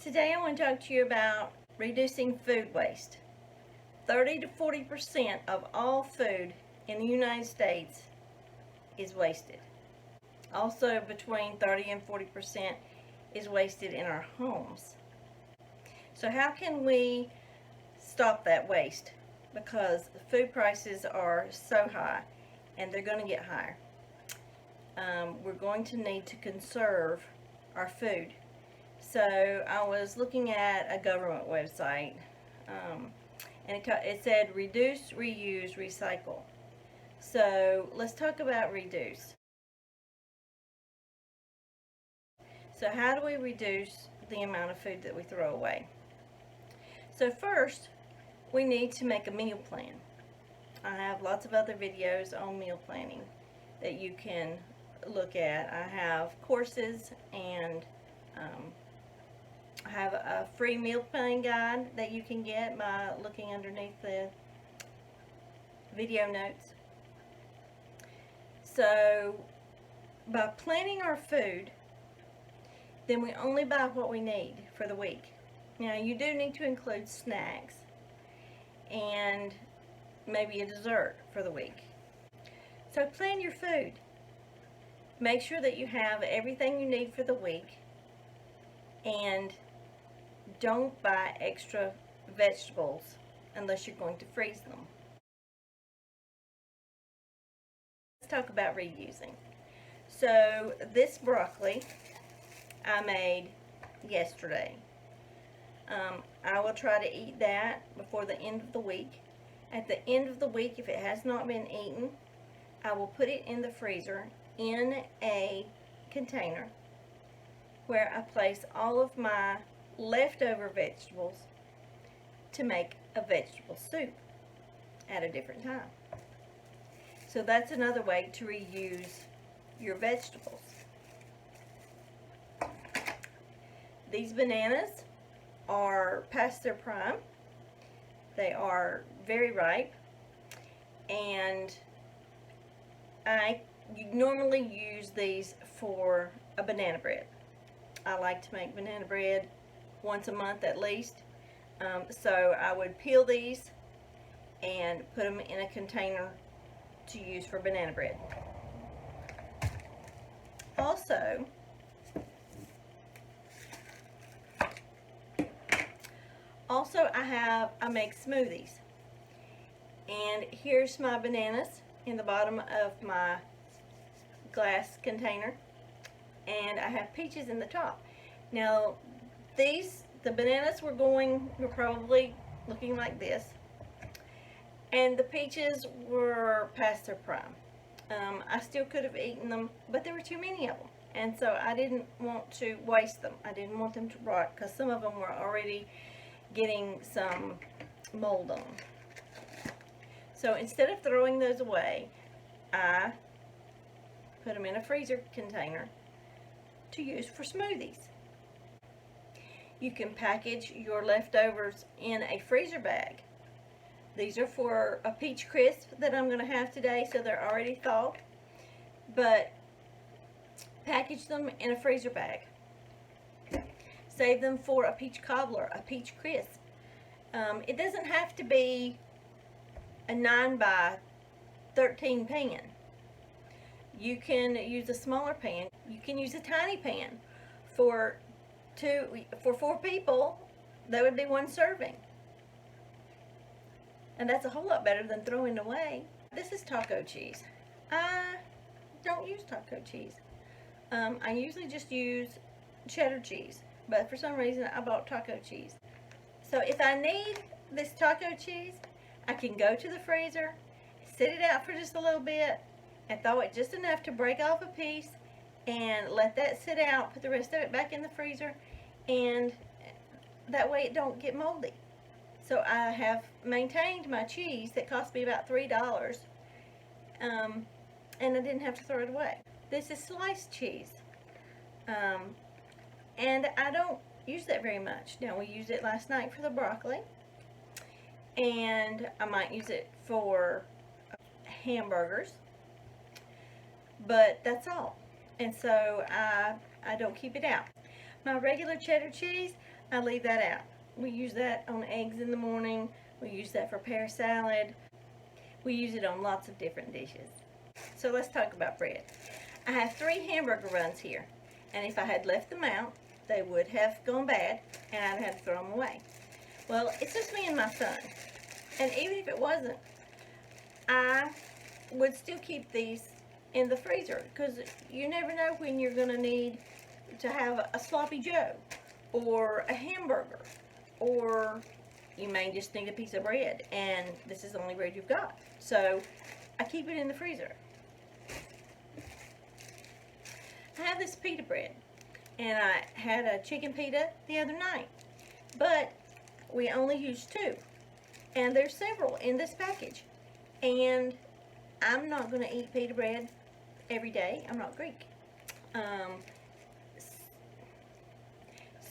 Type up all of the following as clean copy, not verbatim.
Today I want to talk to you about reducing food waste. 30 to 40% of all food in the United States is wasted. Also between 30 and 40% is wasted in our homes. So how can we stop that waste? Because food prices are so high and they're going to get higher. We're going to need to conserve our food. So I was looking at a government website, and it said reduce, reuse, recycle. So let's talk about reduce. So how do we reduce the amount of food that we throw away? So first, we need to make a meal plan. I have lots of other videos on meal planning that you can look at. I have courses, and I have a free meal planning guide that you can get by looking underneath the video notes. So by planning our food, then we only buy what we need for the week. Now you do need to include snacks and maybe a dessert for the week. So plan your food. Make sure that you have everything you need for the week, and don't buy extra vegetables unless you're going to freeze them. Let's talk about reusing. So this broccoli I made yesterday. I will try to eat that before the end of the week. At the end of the week, if it has not been eaten, I will put it in the freezer in a container where I place all of my leftover vegetables to make a vegetable soup at a different time. So that's another way to reuse your vegetables. These bananas are past their prime. They are very ripe, and I normally use these for a banana bread. I like to make banana bread once a month at least. So I would peel these and put them in a container to use for banana bread. Also I make smoothies, and here's my bananas in the bottom of my glass container, and I have peaches in the top. Now the bananas were probably looking like this, and the peaches were past their prime. I still could have eaten them, but there were too many of them, and so I didn't want to waste them. I didn't want them to rot because some of them were already getting some mold on. So instead of throwing those away, I put them in a freezer container to use for smoothies. You can package your leftovers in a freezer bag. These are for a peach crisp that I'm going to have today, so they're already thawed. But package them in a freezer bag. Save them for a peach cobbler, a peach crisp. It doesn't have to be a 9 by 13 pan. You can use a smaller pan. You can use a tiny pan. For 4 people, that would be 1 serving. And that's a whole lot better than throwing it away. This is taco cheese. I don't use taco cheese. I usually just use cheddar cheese, but for some reason I bought taco cheese. So if I need this taco cheese, I can go to the freezer, sit it out for just a little bit, and thaw it just enough to break off a piece, and let that sit out, put the rest of it back in the freezer, and that way it don't get moldy. So I have maintained my cheese that cost me about $3, and I didn't have to throw it away. This is sliced cheese, and I don't use that very much. Now, we used it last night for the broccoli, and I might use it for hamburgers, but that's all. And so I don't keep it out. My regular cheddar cheese, I leave that out. We use that on eggs in the morning. We use that for pear salad. We use it on lots of different dishes. So let's talk about bread. I have 3 hamburger buns here, and if I had left them out, they would have gone bad, and I'd have to throw them away. Well, it's just me and my son, and even if it wasn't, I would still keep these in the freezer, because you never know when you're going to need to have a sloppy joe, or a hamburger, or you may just need a piece of bread, and this is the only bread you've got. So I keep it in the freezer. I have this pita bread, and I had a chicken pita the other night, but we only used 2, and there's several in this package, and I'm not going to eat pita bread every day. I'm not Greek.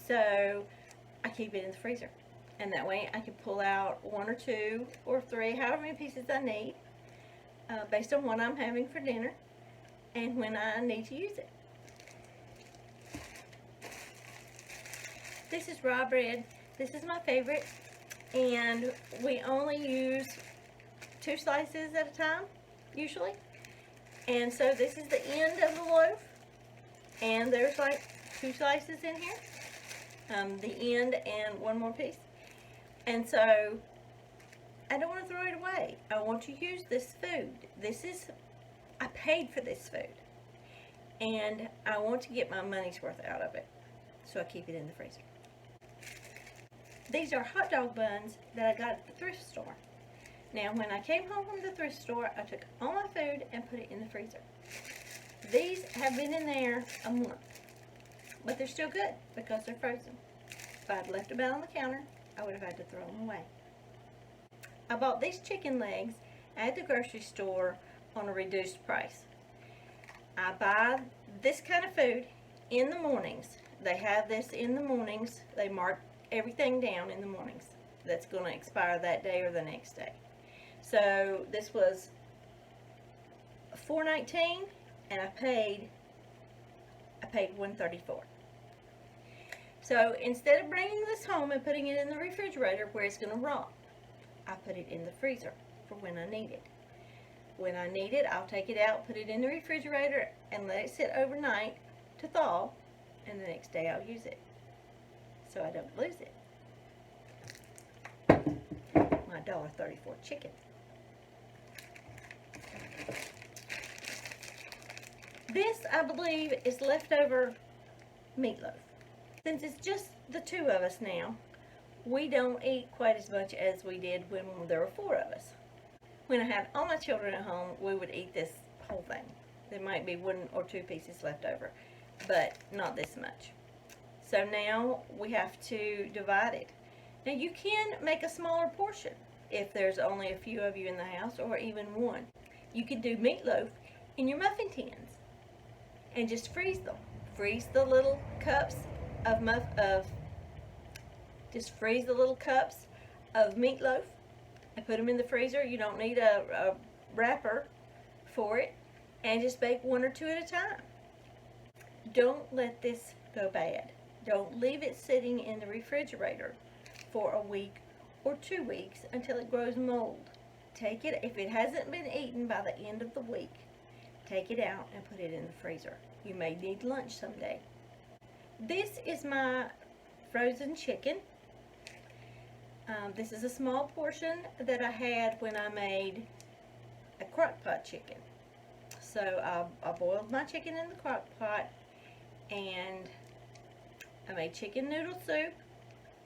So I keep it in the freezer, and that way I can pull out 1 or 2 or 3, however many pieces I need, based on what I'm having for dinner and when I need to use it. This is raw bread. This is my favorite, and we only use 2 slices at a time, usually. And so this is the end of the loaf, and there's like 2 slices in here, the end and 1 more piece. And so I don't want to throw it away. I want to use this food. I paid for this food, and I want to get my money's worth out of it, so I keep it in the freezer. These are hot dog buns that I got at the thrift store. Now, when I came home from the thrift store, I took all my food and put it in the freezer. These have been in there a month, but they're still good because they're frozen. If I'd left them out on the counter, I would have had to throw them away. I bought these chicken legs at the grocery store on a reduced price. I buy this kind of food in the mornings. They have this in the mornings. They mark everything down in the mornings that's going to expire that day or the next day. So this was $4.19, and I paid $1.34. So instead of bringing this home and putting it in the refrigerator where it's going to rot, I put it in the freezer for when I need it. When I need it, I'll take it out, put it in the refrigerator, and let it sit overnight to thaw, and the next day I'll use it, so I don't lose it. My $1.34 chicken. This, I believe, is leftover meatloaf. Since it's just the 2 of us now, we don't eat quite as much as we did when there were 4 of us. When I had all my children at home, we would eat this whole thing. There might be 1 or 2 pieces left over, but not this much. So now we have to divide it. Now you can make a smaller portion if there's only a few of you in the house, or even 1. You can do meatloaf in your muffin tins and just freeze them. Freeze the little cups of meatloaf and put them in the freezer. You don't need a wrapper for it, and just bake 1 or 2 at a time. Don't let this go bad. Don't leave it sitting in the refrigerator for a week or 2 weeks until it grows mold. Take it, if it hasn't been eaten by the end of the week, take it out and put it in the freezer. You may need lunch someday. This is my frozen chicken. This is a small portion that I had when I made a crock pot chicken. So I boiled my chicken in the crock pot, and I made chicken noodle soup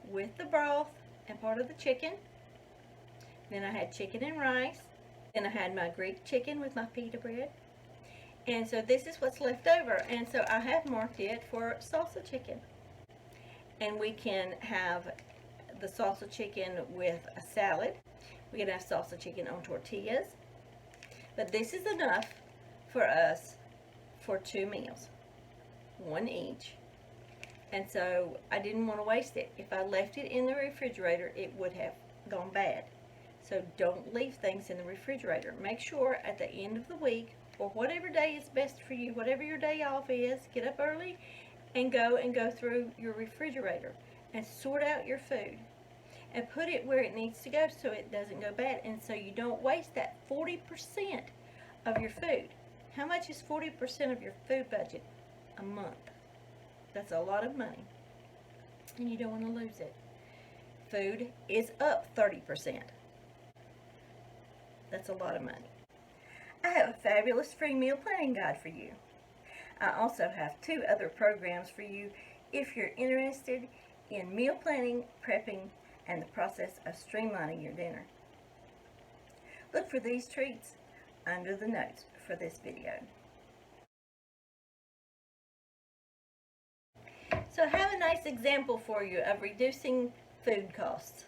with the broth and part of the chicken. Then I had chicken and rice. Then I had my Greek chicken with my pita bread. And so this is what's left over. And so I have marked it for salsa chicken. And we can have the salsa chicken with a salad. We can have salsa chicken on tortillas. But this is enough for us for 2 meals, 1 each. And so I didn't want to waste it. If I left it in the refrigerator, it would have gone bad. So don't leave things in the refrigerator. Make sure at the end of the week, or whatever day is best for you, whatever your day off is, get up early and go through your refrigerator and sort out your food and put it where it needs to go so it doesn't go bad, and so you don't waste that 40% of your food. How much is 40% of your food budget a month? That's a lot of money, and you don't want to lose it. Food is up 30%. That's a lot of money. I have a fabulous free meal planning guide for you. I also have 2 other programs for you if you're interested in meal planning, prepping, and the process of streamlining your dinner. Look for these treats under the notes for this video. So I have a nice example for you of reducing food costs.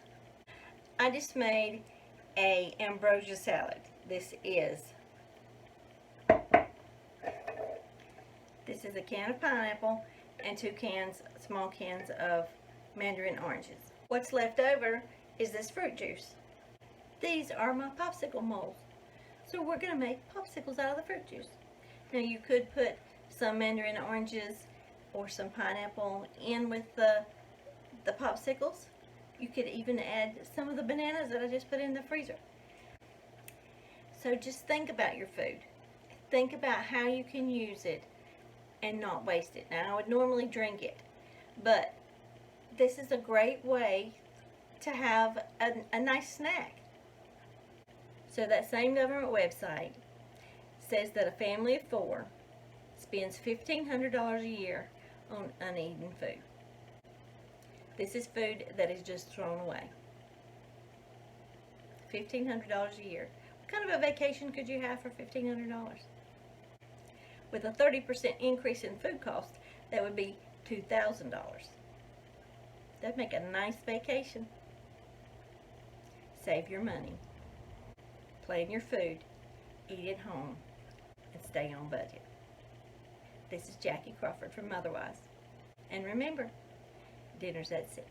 I just made a ambrosia salad. This is a can of pineapple and 2 small cans of mandarin oranges. What's left over is this fruit juice. These are my popsicle molds. So we're going to make popsicles out of the fruit juice. Now you could put some mandarin oranges or some pineapple in with the popsicles. You could even add some of the bananas that I just put in the freezer. So just think about your food. Think about how you can use it and not waste it. Now I would normally drink it, but this is a great way to have a nice snack. So that same government website says that a family of 4 spends $1,500 a year on uneaten food. This is food that is just thrown away. $1,500 a year. What kind of a vacation could you have for $1,500? With a 30% increase in food costs, that would be $2,000. That'd make a nice vacation. Save your money. Plan your food. Eat at home. And stay on budget. This is Jackie Crawford from Motherwise. And remember, dinner's at 6.